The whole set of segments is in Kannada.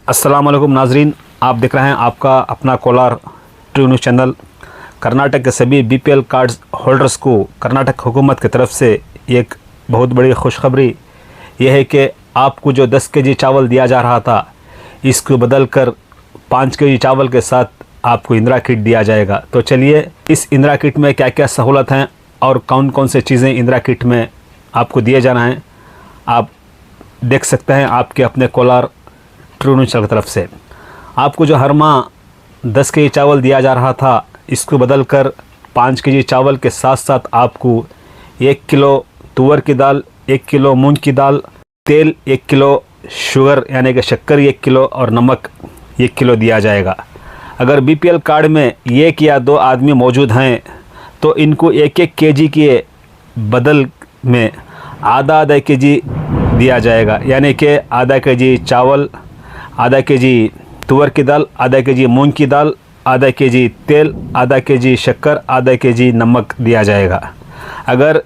अस्सलाम वालेकुम नाजरीन, आप देख रहे हैं आपका अपना Kolar true news channel. Karnataka के सभी बीपीएल कार्ड्स होल्डर्स को कर्नाटक हुकूमत की तरफ से एक बहुत बड़ी खुशखबरी यह है कि आपको जो 10 केजी चावल दिया जा रहा था, इसको बदल कर 5 केजी चावल के साथ आपको इंदिरा किट दिया जाएगा। तो चलिए, इस इंदिरा किट में क्या क्या सहूलत हैं और कौन कौन से चीज़ें इंदिरा किट में आपको दिए जाना है, आप देख सकते हैं आपके अपने कोलार ट्रू न्यूज़ चैनल की तरफ से। आपको जो हर माह 10 केजी चावल दिया जा रहा था, इसको बदल कर 5 केजी चावल के साथ साथ आपको 1 किलो तुअर की दाल, 1 किलो मूंग की दाल, तेल 1 किलो, शुगर यानी कि शक्कर 1 किलो और नमक 1 किलो दिया जाएगा। अगर बीपीएल कार्ड में 1 या 2 आदमी मौजूद हैं तो इनको 1-1 केजी के बदल में आधा केजी दिया जाएगा, यानी कि आधा केजी चावल, आधा केजी तुअर की दाल, आधा केजी मूंग की दाल, आधा केजी तेल, आधा केजी शक्कर, आधा केजी नमक दिया जाएगा। अगर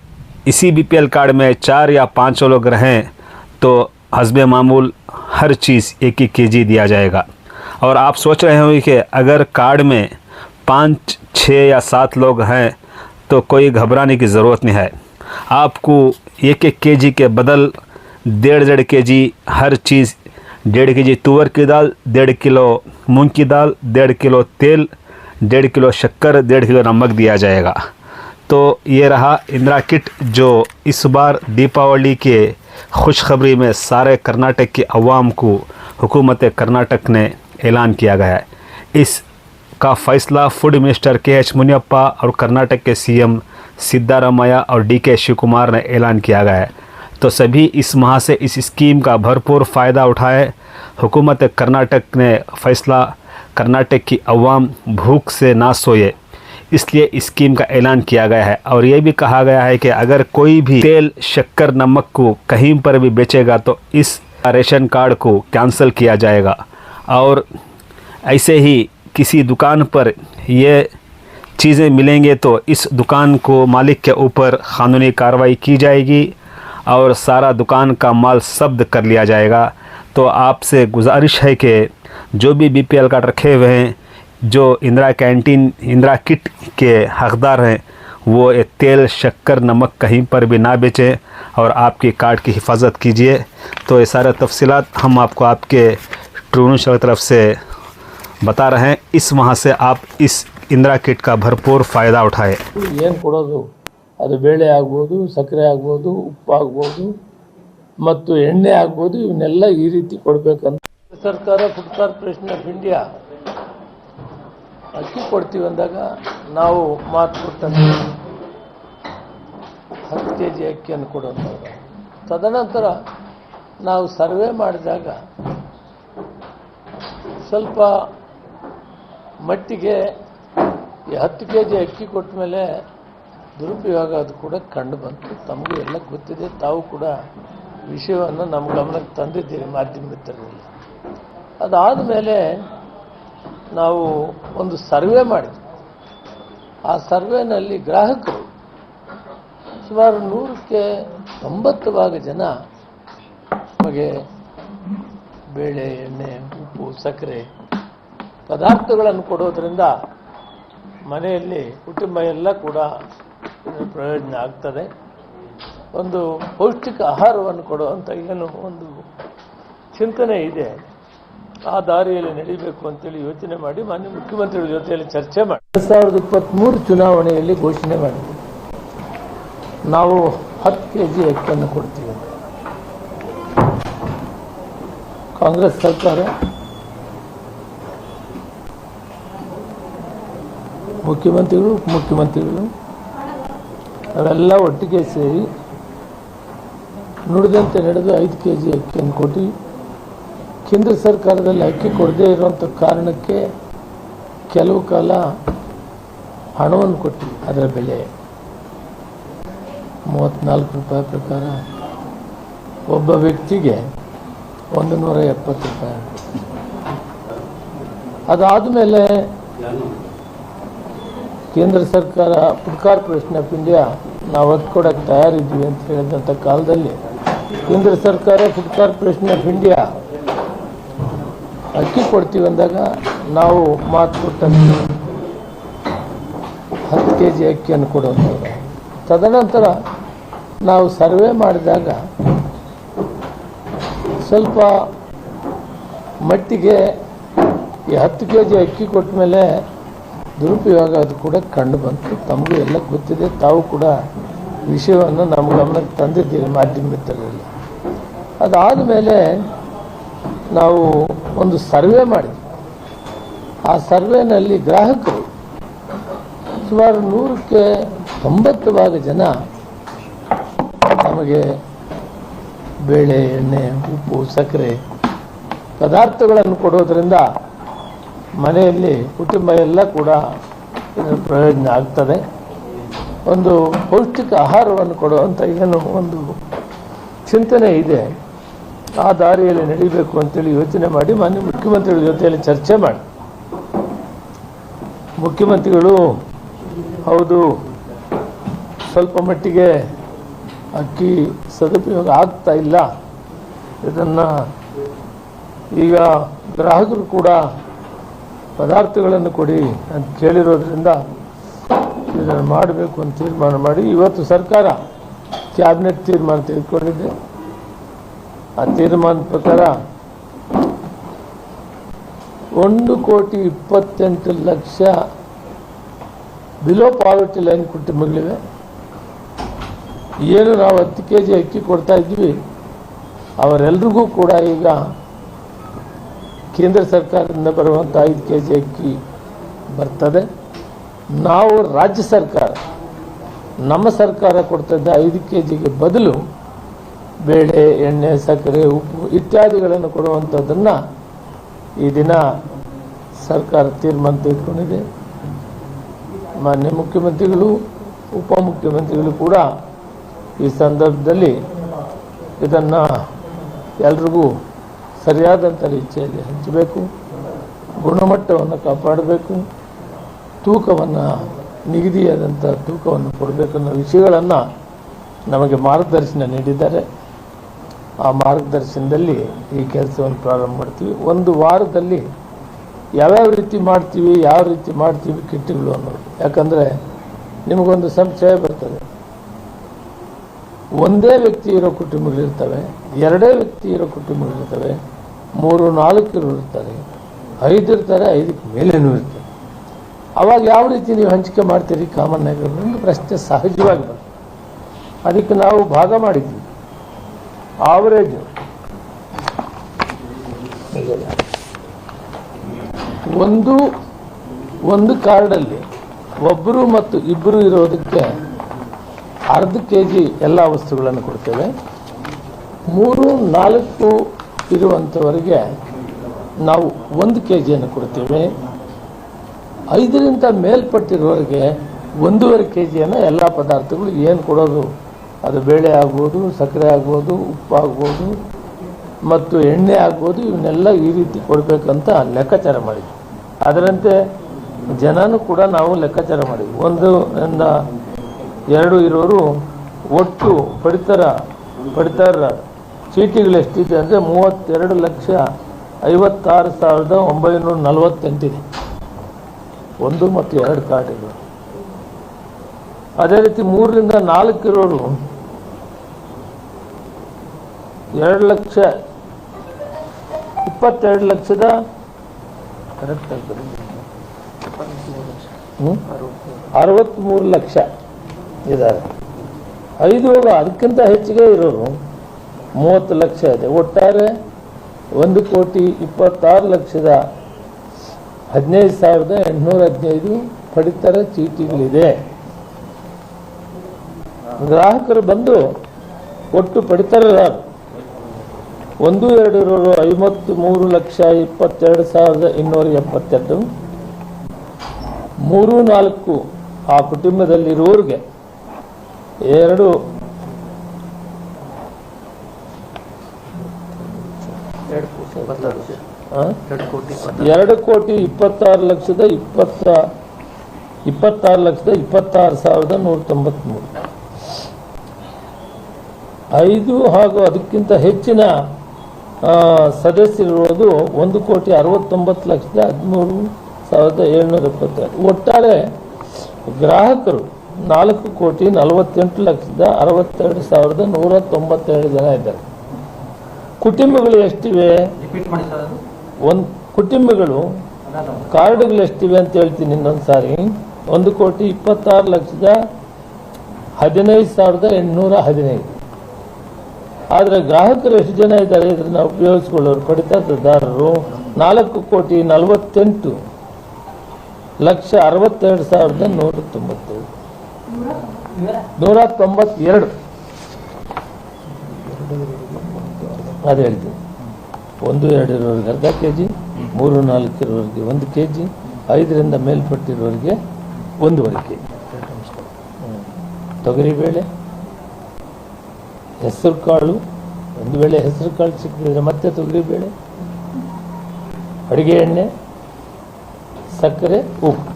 इसी बीपीएल कार्ड में 4 या 5 लोग रहें तो हस्बे मामूल हर चीज़ 1-1 केजी दिया जाएगा। और आप सोच रहे होंगे कि अगर कार्ड में 5, 6 या 7 लोग हैं तो कोई घबराने की ज़रूरत नहीं है। आपको 1-1 केजी के बदल 1.5 केजी हर चीज़, 1.5 केजी तुअर की दाल, 1.5 किलो मूंग की दाल, 1.5 किलो तेल, 1.5 किलो शक्कर, 1.5 किलो नमक दिया जाएगा। तो ये रहा इंदिरा किट जो इस बार दीपावली के खुशखबरी में सारे कर्नाटक के अवाम को हुकूमत कर्नाटक ने ऐलान किया गया है। इस का फ़ैसला फूड मिनिस्टर KH मुनियप्पा और कर्नाटक के CM सिद्धारामैया और DK शिवकुमार ने ऐलान किया गया है। तो सभी इस माह से इस स्कीम का भरपूर फ़ायदा उठाए। हुकूमत कर्नाटक ने फ़ैसला, कर्नाटक की अवाम भूख से ना सोए, इसलिए इस स्कीम का ऐलान किया गया है। और ये भी कहा गया है कि अगर कोई भी तेल, शक्कर, नमक को कहीं पर भी बेचेगा तो इस रेशन कार्ड को कैंसिल किया जाएगा। और ऐसे ही किसी दुकान पर ये चीज़ें मिलेंगे तो इस दुकान को मालिक के ऊपर क़ानूनी कार्रवाई की जाएगी और सारा दुकान का माल जब्त कर लिया जाएगा। तो आपसे गुजारिश है कि जो भी बीपीएल कार्ड रखे हुए हैं, जो इंदिरा कैंटीन, इंदिरा किट के हकदार हैं, वो ये तेल, शक्कर, नमक कहीं पर भी ना बेचें और आपके कार्ड की हिफाजत कीजिए। तो ये सारे तफसीलात हम आपको आपके ट्रू न्यूज़ की तरफ से बता रहे हैं। इस माह से आप इस इंदिरा किट का भरपूर फ़ायदा उठाएँ। ಅದು ಬೇಳೆ ಆಗ್ಬೋದು, ಸಕ್ಕರೆ ಆಗ್ಬೋದು, ಉಪ್ಪು ಆಗ್ಬೋದು ಮತ್ತು ಎಣ್ಣೆ ಆಗ್ಬೋದು, ಇವನ್ನೆಲ್ಲ ಈ ರೀತಿ ಕೊಡಬೇಕಂತ ಸರ್ಕಾರ ಫುಡ್ ಕಾರ್ಪೊರೇಷನ್ ಆಫ್ ಇಂಡಿಯಾ ಅಕ್ಕಿ ಕೊಡ್ತೀವಿ ಅಂದಾಗ ನಾವು ಮಾತು ಕೊಟ್ಟಂತೆ 10 kg ಅಕ್ಕಿಯನ್ನು ಕೊಡುವಂಥದ್ದು. ತದನಂತರ ನಾವು ಸರ್ವೆ ಮಾಡಿದಾಗ ಸ್ವಲ್ಪ ಮಟ್ಟಿಗೆ ಈ 10 kg ಅಕ್ಕಿ ಕೊಟ್ಟ ಮೇಲೆ ದುರುಪಯೋಗ ಅದು ಕೂಡ ಕಂಡು ಬಂತು. ತಮಗೂ ಎಲ್ಲ ಗೊತ್ತಿದೆ, ತಾವು ಕೂಡ ವಿಷಯವನ್ನು ನಮ್ಮ ಗಮನಕ್ಕೆ ತಂದಿದ್ದೀರಿ ಮಾಧ್ಯಮ ಮಿತ್ರರಲ್ಲಿ. ಅದಾದ ಮೇಲೆ ನಾವು ಒಂದು ಸರ್ವೆ ಮಾಡಿದ್ವಿ. ಆ ಸರ್ವೆನಲ್ಲಿ ಗ್ರಾಹಕರು ಸುಮಾರು 100ಕ್ಕೆ 90 ಭಾಗ ಜನ ನಮಗೆ ಬೇಳೆ, ಎಣ್ಣೆ, ಉಪ್ಪು, ಸಕ್ಕರೆ ಪದಾರ್ಥಗಳನ್ನು ಕೊಡೋದ್ರಿಂದ ಮನೆಯಲ್ಲಿ ಕುಟುಂಬ ಎಲ್ಲ ಕೂಡ ಪ್ರಯೋಜನ ಆಗ್ತದೆ. ಒಂದು ಪೌಷ್ಟಿಕ ಆಹಾರವನ್ನು ಕೊಡುವಂಥ ಏನು ಒಂದು ಚಿಂತನೆ ಇದೆ, ಆ ದಾರಿಯಲ್ಲಿ ನಡೀಬೇಕು ಅಂತೇಳಿ ಯೋಚನೆ ಮಾಡಿ ಮಾನ್ಯ ಮುಖ್ಯಮಂತ್ರಿಗಳ ಜೊತೆಯಲ್ಲಿ ಚರ್ಚೆ ಮಾಡಿ 2023 ಚುನಾವಣೆಯಲ್ಲಿ ಘೋಷಣೆ ಮಾಡಿದ್ವಿ. ನಾವು 10 kg ಅಕ್ಕಿಯನ್ನು ಕೊಡ್ತೀವಿ ಅಂತ. ಕಾಂಗ್ರೆಸ್ ಸರ್ಕಾರ, ಮುಖ್ಯಮಂತ್ರಿಗಳು, ಉಪಮುಖ್ಯಮಂತ್ರಿಗಳು ಅವೆಲ್ಲ ಒಟ್ಟಿಗೆ ಸೇರಿ ನುಡಿದಂತೆ ನಡೆದು 5 kg ಅಕ್ಕಿಯನ್ನು ಕೊಟ್ಟು, ಕೇಂದ್ರ ಸರ್ಕಾರದಲ್ಲಿ ಅಕ್ಕಿ ಕೊಡದೇ ಇರುವಂಥ ಕಾರಣಕ್ಕೆ ಕೆಲವು ಕಾಲ ಹಣವನ್ನು ಕೊಟ್ಟು ಅದರ ಬೆಲೆ 34 ರೂಪಾಯಿ ಪ್ರಕಾರ ಒಬ್ಬ ವ್ಯಕ್ತಿಗೆ 170 ರೂಪಾಯಿ. ಅದಾದಮೇಲೆ ಕೇಂದ್ರ ಸರ್ಕಾರ ಫುಡ್ ಕಾರ್ಪೊರೇಷನ್ ಆಫ್ ಇಂಡಿಯಾ ನಾವು ಅದು ಕೊಡೋಕ್ಕೆ ತಯಾರಿದ್ವಿ ಅಂತ ಹೇಳಿದಂಥ ಕಾಲದಲ್ಲಿ ಕೇಂದ್ರ ಸರ್ಕಾರ ಫುಡ್ ಕಾರ್ಪೊರೇಷನ್ ಆಫ್ ಇಂಡಿಯಾ ಅಕ್ಕಿ ಕೊಡ್ತೀವಿ ಅಂದಾಗ ನಾವು ಮಾತು ಕೊಟ್ಟಂತೆ 10 kg ಅಕ್ಕಿಯನ್ನು ಕೊಡುವಂಥದ್ದು. ತದನಂತರ ನಾವು ಸರ್ವೆ ಮಾಡಿದಾಗ ಸ್ವಲ್ಪ ಮಟ್ಟಿಗೆ ಈ 10 kg ಅಕ್ಕಿ ಕೊಟ್ಟ ಮೇಲೆ ದುರುಪಯೋಗ ಅದು ಕೂಡ ಕಂಡು ಬಂತು. ತಮಗೂ ಎಲ್ಲ ಗೊತ್ತಿದೆ, ತಾವು ಕೂಡ ವಿಷಯವನ್ನು ನಮ್ಮ ಗಮನಕ್ಕೆ ತಂದಿದ್ದೀರಿ ಮಾಧ್ಯಮ ಮಿತ್ರರಲ್ಲಿ. ಅದಾದ ಮೇಲೆ ನಾವು ಒಂದು ಸರ್ವೆ ಮಾಡಿದ್ವಿ. ಆ ಸರ್ವೆನಲ್ಲಿ ಗ್ರಾಹಕರು ಸುಮಾರು 100ಕ್ಕೆ 90 ಭಾಗ ಜನ ನಮಗೆ ಬೇಳೆ, ಎಣ್ಣೆ, ಉಪ್ಪು, ಸಕ್ಕರೆ ಪದಾರ್ಥಗಳನ್ನು ಕೊಡೋದರಿಂದ ಮನೆಯಲ್ಲಿ ಕುಟುಂಬ ಎಲ್ಲ ಕೂಡ ಇದರ ಪ್ರಯೋಜನ ಆಗ್ತದೆ. ಒಂದು ಪೌಷ್ಟಿಕ ಆಹಾರವನ್ನು ಕೊಡುವಂಥ ಏನು ಒಂದು ಚಿಂತನೆ ಇದೆ, ಆ ದಾರಿಯಲ್ಲಿ ನಡೀಬೇಕು ಅಂತೇಳಿ ಯೋಚನೆ ಮಾಡಿ ಮಾನ್ಯ ಮುಖ್ಯಮಂತ್ರಿಗಳ ಜೊತೆಯಲ್ಲಿ ಚರ್ಚೆ ಮಾಡಿ ಮುಖ್ಯಮಂತ್ರಿಗಳು ಹೌದು ಸ್ವಲ್ಪ ಮಟ್ಟಿಗೆ ಅಕ್ಕಿ ಸದುಪಯೋಗ ಆಗ್ತಾ ಇಲ್ಲ, ಇದನ್ನು ಈಗ ಗ್ರಾಹಕರು ಕೂಡ ಪದಾರ್ಥಗಳನ್ನು ಕೊಡಿ ಅಂತ ಕೇಳಿರೋದ್ರಿಂದ ಇದನ್ನು ಮಾಡಬೇಕು ಅಂತ ತೀರ್ಮಾನ ಮಾಡಿ ಇವತ್ತು ಸರ್ಕಾರ ಕ್ಯಾಬಿನೆಟ್ ತೀರ್ಮಾನ ತೆಗೆದುಕೊಂಡಿದೆ. ಆ ತೀರ್ಮಾನದ ಪ್ರಕಾರ 1,28,00,000 ಬಿಲೋ ಪಾವರ್ಟಿ ಲೈನ್ ಕುಟುಂಬಗಳಿವೆ. ಏನು ನಾವು 10 kg ಅಕ್ಕಿ ಕೊಡ್ತಾ ಇದ್ವಿ ಅವರೆಲ್ರಿಗೂ ಕೂಡ ಈಗ ಕೇಂದ್ರ ಸರ್ಕಾರದಿಂದ ಬರುವಂಥ 5 kg ಅಕ್ಕಿ ಬರ್ತದೆ. ನಾವು ರಾಜ್ಯ ಸರ್ಕಾರ ನಮ್ಮ ಸರ್ಕಾರ ಕೊಡ್ತಿದ್ದ 5 kgಗೆ ಬದಲು ಬೇಳೆ, ಎಣ್ಣೆ, ಸಕ್ಕರೆ, ಉಪ್ಪು ಇತ್ಯಾದಿಗಳನ್ನು ಕೊಡುವಂಥದ್ದನ್ನು ಈ ದಿನ ಸರ್ಕಾರ ತೀರ್ಮಾನ ತೆಗೆದುಕೊಂಡಿದೆ. ಮಾನ್ಯ ಮುಖ್ಯಮಂತ್ರಿಗಳು, ಉಪಮುಖ್ಯಮಂತ್ರಿಗಳು ಕೂಡ ಈ ಸಂದರ್ಭದಲ್ಲಿ ಇದನ್ನು ಎಲ್ರಿಗೂ ಸರಿಯಾದಂಥ ರೀತಿಯಲ್ಲಿ ಹಂಚಬೇಕು, ಗುಣಮಟ್ಟವನ್ನು ಕಾಪಾಡಬೇಕು, ತೂಕವನ್ನು ನಿಗದಿಯಾದಂಥ ತೂಕವನ್ನು ಕೊಡಬೇಕು ಅನ್ನೋ ವಿಷಯಗಳನ್ನು ನಮಗೆ ಮಾರ್ಗದರ್ಶನ ನೀಡಿದ್ದಾರೆ. ಆ ಮಾರ್ಗದರ್ಶನದಲ್ಲಿ ಈ ಕೆಲಸವನ್ನು ಪ್ರಾರಂಭ ಮಾಡ್ತೀವಿ. ಒಂದು ವಾರದಲ್ಲಿ ಯಾವ್ಯಾವ ರೀತಿ ಮಾಡ್ತೀವಿ, ಯಾವ ರೀತಿ ಮಾಡ್ತೀವಿ ಕಿಟ್ಗಳು ಅನ್ನೋದು. ಯಾಕಂದರೆ ನಿಮಗೊಂದು ಸಂಶಯ ಬರ್ತದೆ, ಒಂದೇ ವ್ಯಕ್ತಿ ಇರೋ ಕುಟುಂಬಗಳಿರ್ತವೆ, ಎರಡೇ ವ್ಯಕ್ತಿ ಇರೋ ಕುಟುಂಬಗಳಿರ್ತವೆ, 3-4 ಇರ್ತಾರೆ, 5 ಇರ್ತಾರೆ, 5ಕ್ಕೆ ಮೇಲೇನೂ ಇರ್ತಾರೆ. ಅವಾಗ ಯಾವ ರೀತಿ ನೀವು ಹಂಚಿಕೆ ಮಾಡ್ತೀರಿ ಕಾಮನ್ ಆಗಿ ಒಂದು ಪ್ರಶ್ನೆ ಸಹಜವಾಗಿ ಬರ್ತದೆ. ಅದಕ್ಕೆ ನಾವು ಭಾಗ ಮಾಡಿದ್ವಿ. ಆವರೇಜ್ ಒಂದು ಕಾರ್ಡಲ್ಲಿ ಒಬ್ಬರು ಮತ್ತು ಇಬ್ಬರು ಇರೋದಕ್ಕೆ 1/2 kg ಎಲ್ಲ ವಸ್ತುಗಳನ್ನು ಕೊಡ್ತೇವೆ. 3-4 ಇರುವಂಥವರಿಗೆ ನಾವು 1 kgಯನ್ನು ಕೊಡ್ತೇವೆ. 5ರಿಂದ ಮೇಲ್ಪಟ್ಟಿರೋರಿಗೆ 1.5 kgಯನ್ನು ಎಲ್ಲ ಪದಾರ್ಥಗಳು ಏನು ಕೊಡೋದು, ಅದು ಬೇಳೆ ಆಗ್ಬೋದು, ಸಕ್ಕರೆ ಆಗ್ಬೋದು, ಉಪ್ಪು ಆಗ್ಬೋದು ಮತ್ತು ಎಣ್ಣೆ ಆಗ್ಬೋದು, ಇವನ್ನೆಲ್ಲ ಈ ರೀತಿ ಕೊಡಬೇಕಂತ ಲೆಕ್ಕಾಚಾರ ಮಾಡಿದ್ವಿ. ಅದರಂತೆ ಜನನೂ ಕೂಡ ನಾವು ಲೆಕ್ಕಾಚಾರ ಮಾಡಿದ್ವಿ. 1-2 ಇರೋರು ಒಟ್ಟು ಪಡಿತರ ಚೀಟಿಗಳು ಎಷ್ಟಿದೆ ಅಂದರೆ 32,56,948 ಇದೆ. 1 ಮತ್ತು 2 ಕಾರ್ಡ್ಗಳು. ಅದೇ ರೀತಿ 3-4 ಇರೋರು 2,22,00,000 ಕರೆಕ್ಟ್ ಆಗ್ತದೆ 63 ಲಕ್ಷ ಇದ್ದಾರೆ. 5 ಅದಕ್ಕಿಂತ ಹೆಚ್ಚಿಗೆ ಇರೋರು 30 ಲಕ್ಷ ಇದೆ. ಒಟ್ಟಾರೆ 1,26,15,815 ಪಡಿತರ ಚೀಟಿಗಳಿದೆ. ಗ್ರಾಹಕರು ಬಂದು ಒಟ್ಟು ಪಡಿತರರಾರು 1-2 ಇರೋರು 53,22,272. 3-4 ಆ ಕುಟುಂಬದಲ್ಲಿರೋರಿಗೆ 2,26,26,26,193. 5 ಹಾಗೂ ಅದಕ್ಕಿಂತ ಹೆಚ್ಚಿನ ಸದಸ್ಯರಿರುವುದು 1,69,13,772. ಒಟ್ಟಾರೆ ಗ್ರಾಹಕರು 4,48,62,192 ಜನ ಇದ್ದಾರೆ. ಕುಟುಂಬಗಳು ಎಷ್ಟಿವೆ? ಕುಟುಂಬಗಳು ಕಾರ್ಡ್ಗಳು ಎಷ್ಟಿವೆ ಅಂತ ಹೇಳ್ತೀನಿ ಇನ್ನೊಂದು ಸಾರಿ. 1,26,15,815. ಆದರೆ ಗ್ರಾಹಕರು ಎಷ್ಟು ಜನ ಇದ್ದಾರೆ ಇದನ್ನು ಉಪಯೋಗಿಸ್ಕೊಳ್ಳೋರು ಪಡಿತರದಾರರು 4,48,62,192. 192 ಅದು ಹೇಳ್ತೀನಿ. 1-2 ಇರೋರಿಗೆ ಅರ್ಧ ಕೆಜಿ, 3-4 ಇರೋರಿಗೆ 1 ಕೆಜಿ, 5ರಿಂದ ಮೇಲ್ಪಟ್ಟಿರೋರಿಗೆ 1.5 ಕೆಜಿ. ತೊಗರಿಬೇಳೆ, ಹೆಸರು ಕಾಳು, ಒಂದು ವೇಳೆ ಹೆಸರು ಕಾಳು ಸಿಕ್ಕಿದ್ರೆ ಮತ್ತೆ ತೊಗರಿಬೇಳೆ, ಅಡುಗೆ ಎಣ್ಣೆ, ಸಕ್ಕರೆ, ಉಪ್ಪು.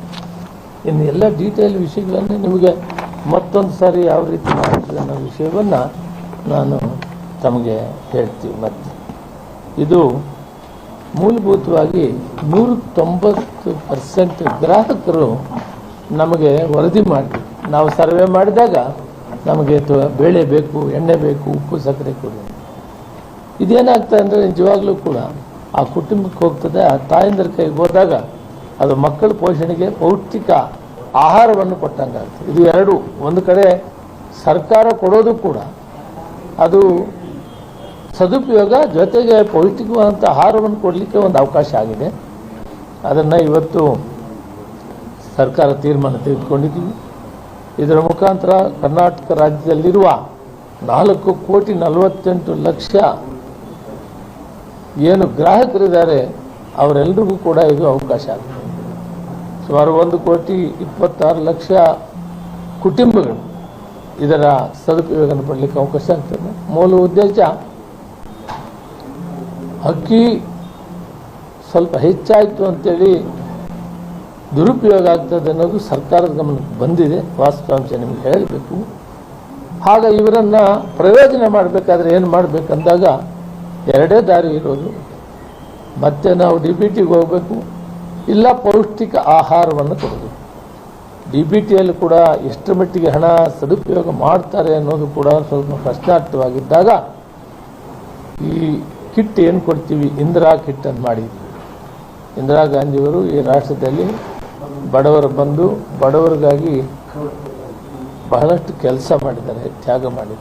ಇನ್ನು ಎಲ್ಲ ಡೀಟೇಲ್ ವಿಷಯಗಳನ್ನು ನಿಮಗೆ ಮತ್ತೊಂದು ಸಾರಿ ಯಾವ ರೀತಿ ಮಾಡ್ತೀವಿ ಅನ್ನೋ ವಿಷಯವನ್ನು ನಾನು ತಮಗೆ ಹೇಳ್ತೀವಿ. ಮತ್ತು ಇದು ಮೂಲಭೂತವಾಗಿ 190% ಗ್ರಾಹಕರು ನಮಗೆ ವರದಿ ಮಾಡಿ, ನಾವು ಸರ್ವೆ ಮಾಡಿದಾಗ ನಮಗೆ ಬೇಳೆ ಬೇಕು, ಎಣ್ಣೆ ಬೇಕು, ಉಪ್ಪು ಸಕ್ಕರೆ ಕೊಡಿ. ಇದೇನಾಗ್ತದೆ ಅಂದರೆ ನಿಜವಾಗ್ಲೂ ಕೂಡ ಆ ಕುಟುಂಬಕ್ಕೆ ಹೋಗ್ತದೆ. ಆ ತಾಯಂದಿರ ಕೈಗೆ ಹೋದಾಗ ಅದು ಮಕ್ಕಳ ಪೋಷಣೆಗೆ ಪೌಷ್ಟಿಕ ಆಹಾರವನ್ನು ಕೊಟ್ಟಂಗೆ ಆಗ್ತದೆ. ಇದು ಎರಡು. ಒಂದು ಕಡೆ ಸರ್ಕಾರ ಕೊಡೋದು ಕೂಡ ಅದು ಸದುಪಯೋಗ, ಜೊತೆಗೆ ಪೌಷ್ಟಿಕವಾದಂಥ ಆಹಾರವನ್ನು ಕೊಡಲಿಕ್ಕೆ ಒಂದು ಅವಕಾಶ ಆಗಿದೆ. ಅದನ್ನು ಇವತ್ತು ಸರ್ಕಾರ ತೀರ್ಮಾನ ತೆಗೆದುಕೊಂಡಿದ್ದೀವಿ. ಇದರ ಮುಖಾಂತರ ಕರ್ನಾಟಕ ರಾಜ್ಯದಲ್ಲಿರುವ 4,48,00,000 ಏನು ಗ್ರಾಹಕರಿದ್ದಾರೆ ಅವರೆಲ್ಲರಿಗೂ ಕೂಡ ಇದು ಅವಕಾಶ ಆಗಿದೆ. ಸುಮಾರು 1,26,00,000 ಕುಟುಂಬಗಳು ಇದರ ಸದುಪಯೋಗವನ್ನು ಪಡಲಿಕ್ಕೆ ಅವಕಾಶ ಆಗ್ತದೆ. ಮೂಲ ಉದ್ದೇಶ ಅಕ್ಕಿ ಸ್ವಲ್ಪ ಹೆಚ್ಚಾಯಿತು ಅಂತೇಳಿ ದುರುಪಯೋಗ ಆಗ್ತದೆ ಅನ್ನೋದು ಸರ್ಕಾರದ ಗಮನಕ್ಕೆ ಬಂದಿದೆ. ವಾಸ್ತವಾಂಶ ನಿಮಗೆ ಹೇಳಬೇಕು. ಆಗ ಇವರನ್ನು ಪ್ರಯೋಜನ ಮಾಡಬೇಕಾದ್ರೆ ಏನು ಮಾಡಬೇಕಂದಾಗ ಎರಡೇ ದಾರಿ ಇರೋದು. ಮತ್ತೆ ನಾವು DBTಗೆ ಹೋಗಬೇಕು, ಇಲ್ಲ ಪೌಷ್ಟಿಕ ಆಹಾರವನ್ನು ಕೊಡೋದು. DBTಯಲ್ಲಿ ಕೂಡ ಎಷ್ಟು ಮಟ್ಟಿಗೆ ಹಣ ಸದುಪಯೋಗ ಮಾಡ್ತಾರೆ ಅನ್ನೋದು ಕೂಡ ಸ್ವಲ್ಪ ಪ್ರಶ್ನಾರ್ಥವಾಗಿದ್ದಾಗ ಈ ಕಿಟ್ ಏನು ಕೊಡ್ತೀವಿ, ಇಂದಿರಾ ಕಿಟ್ ಅಂತ ಮಾಡಿದ್ವಿ. ಇಂದಿರಾ ಗಾಂಧಿಯವರು ಈ ರಾಷ್ಟ್ರದಲ್ಲಿ ಬಡವರು ಬಂದು ಬಡವರಿಗಾಗಿ ಬಹಳಷ್ಟು ಕೆಲಸ ಮಾಡಿದ್ದಾರೆ, ತ್ಯಾಗ ಮಾಡಿದ್ದಾರೆ.